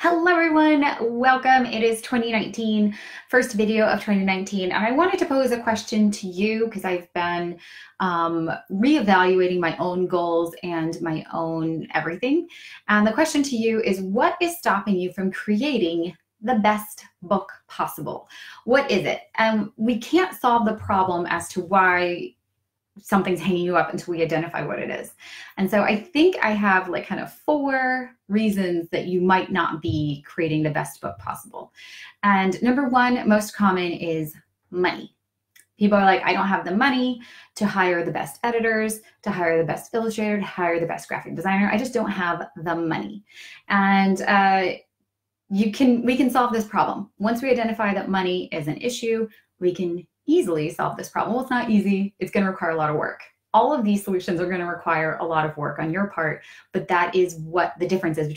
Hello everyone, welcome. It is 2019, first video of 2019, and I wanted to pose a question to you because I've been reevaluating my own goals and my own everything. And the question to you is, what is stopping you from creating the best book possible? What is it? And we can't solve the problem as to why something's hanging you up until we identify what it is. And so I think I have like kind of 4 reasons that you might not be creating the best book possible. And number 1, most common, is money. People are like, I don't have the money to hire the best editors, to hire the best illustrator, to hire the best graphic designer. I just don't have the money. And we can solve this problem. Once we identify that money is an issue, we can easily solve this problem. Well, it's not easy. It's going to require a lot of work. All of these solutions are going to require a lot of work on your part, but that is what the difference is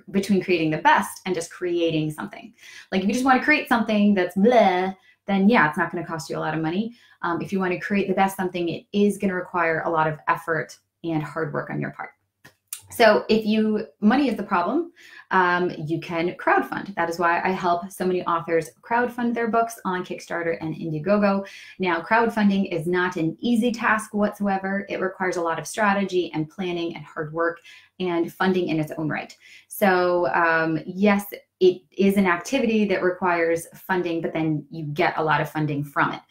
between creating the best and just creating something. Like if you just want to create something that's bleh, then yeah, it's not going to cost you a lot of money. If you want to create the best something, it is going to require a lot of effort and hard work on your part. So if money is the problem, you can crowdfund. That is why I help so many authors crowdfund their books on Kickstarter and Indiegogo. Now, crowdfunding is not an easy task whatsoever. It requires a lot of strategy and planning and hard work and funding in its own right. So yes, it is an activity that requires funding, but then you get a lot of funding from it.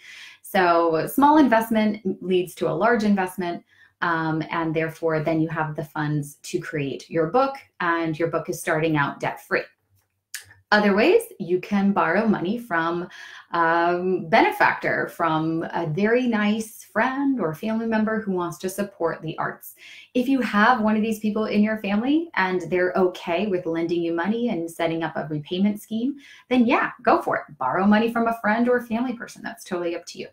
So small investment leads to a large investment. And therefore, then you have the funds to create your book, and your book is starting out debt-free. Other ways, you can borrow money from a benefactor, from a very nice friend or family member who wants to support the arts. If you have one of these people in your family and they're okay with lending you money and setting up a repayment scheme, then yeah, go for it. Borrow money from a friend or a family person. That's totally up to you.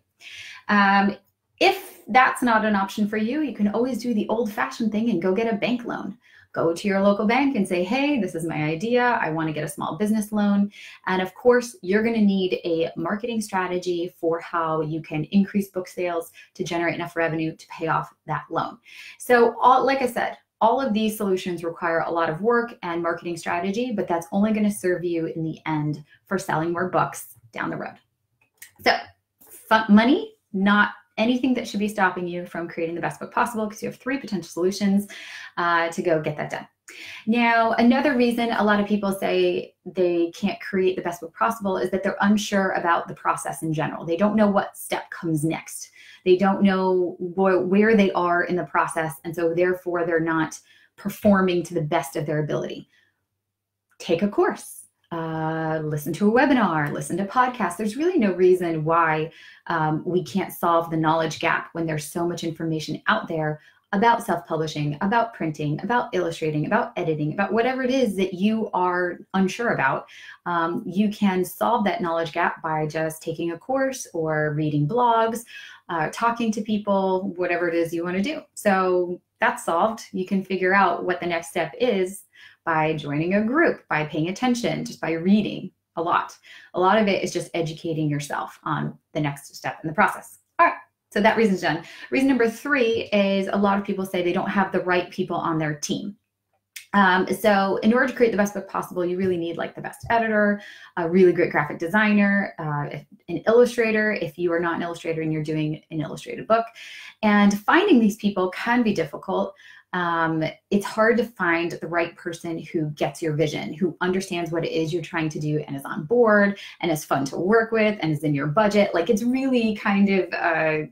If that's not an option for you, you can always do the old-fashioned thing and go get a bank loan. Go to your local bank and say, hey, this is my idea. I want to get a small business loan. And of course, you're going to need a marketing strategy for how you can increase book sales to generate enough revenue to pay off that loan. So like I said, all of these solutions require a lot of work and marketing strategy, but that's only going to serve you in the end for selling more books down the road. So money, not anything that should be stopping you from creating the best book possible, because you have 3 potential solutions to go get that done. Now, another reason a lot of people say they can't create the best book possible is that they're unsure about the process in general. They don't know what step comes next. They don't know where they are in the process, and so therefore they're not performing to the best of their ability. Take a course. Listen to a webinar, listen to podcasts. There's really no reason why we can't solve the knowledge gap when there's so much information out there about self-publishing, about printing, about illustrating, about editing, about whatever it is that you are unsure about. You can solve that knowledge gap by just taking a course or reading blogs, talking to people, whatever it is you want to do. So that's solved. You can figure out what the next step is by joining a group, by paying attention, just by reading a lot. A lot of it is just educating yourself on the next step in the process. All right, so that reason's done. Reason number 3 is a lot of people say they don't have the right people on their team. So in order to create the best book possible, you really need like the best editor, a really great graphic designer, an illustrator, if you are not an illustrator and you're doing an illustrated book. And finding these people can be difficult. It's hard to find the right person who gets your vision, who understands what it is you're trying to do and is on board and is fun to work with and is in your budget. Like it's really kind of a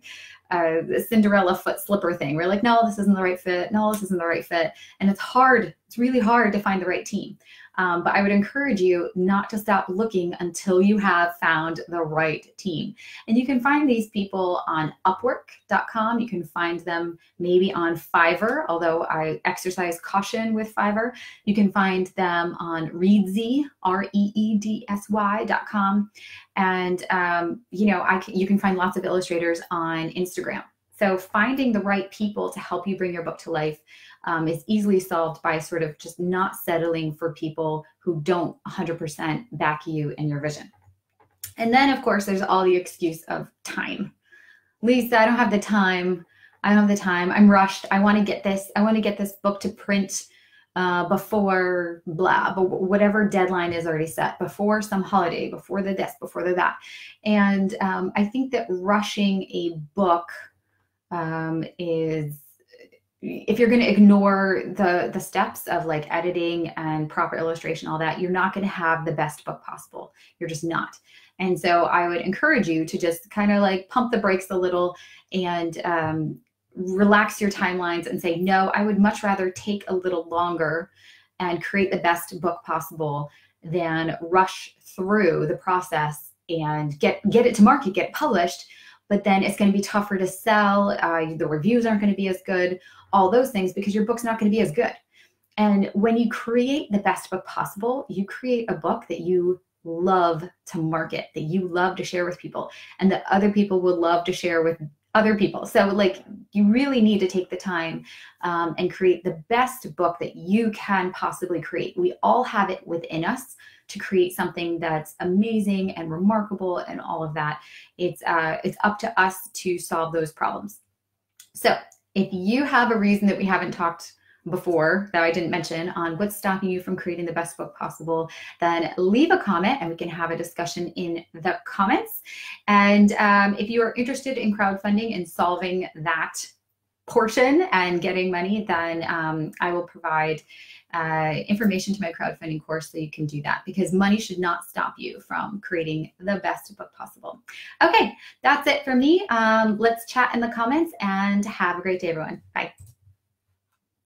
Cinderella foot slipper thing. We're like, no, this isn't the right fit. No, this isn't the right fit. And it's hard. It's really hard to find the right team. But I would encourage you not to stop looking until you have found the right team. And you can find these people on Upwork.com. You can find them maybe on Fiverr, although I exercise caution with Fiverr. You can find them on Reedsy, REEDSY.com. And, you can find lots of illustrators on Instagram. So finding the right people to help you bring your book to life is easily solved by sort of just not settling for people who don't 100% back you and your vision. And then, of course, there's all the excuse of time. Lisa, I don't have the time. I don't have the time. I'm rushed. I want to get this. I want to get this book to print before blah, but whatever deadline is already set, before some holiday, before the this, before the that. And I think that rushing a book is, if you're going to ignore the steps of like editing and proper illustration, all that, you're not going to have the best book possible. You're just not. And so I would encourage you to just kind of like pump the brakes a little and relax your timelines and say, no, I would much rather take a little longer and create the best book possible than rush through the process and get it to market, get it published. But then it's going to be tougher to sell. The reviews aren't going to be as good, all those things, because your book's not going to be as good. And when you create the best book possible, you create a book that you love to market, that you love to share with people, and that other people will love to share with other people. So like, you really need to take the time and create the best book that you can possibly create. We all have it within us to create something that's amazing and remarkable and all of that. It's up to us to solve those problems. So if you have a reason that we haven't talked before that I didn't mention on what's stopping you from creating the best book possible, then leave a comment and we can have a discussion in the comments. And if you are interested in crowdfunding and solving that portion and getting money, then I will provide information to my crowdfunding course so you can do that, because money should not stop you from creating the best book possible. Okay, that's it for me. Let's chat in the comments and have a great day, everyone. Bye.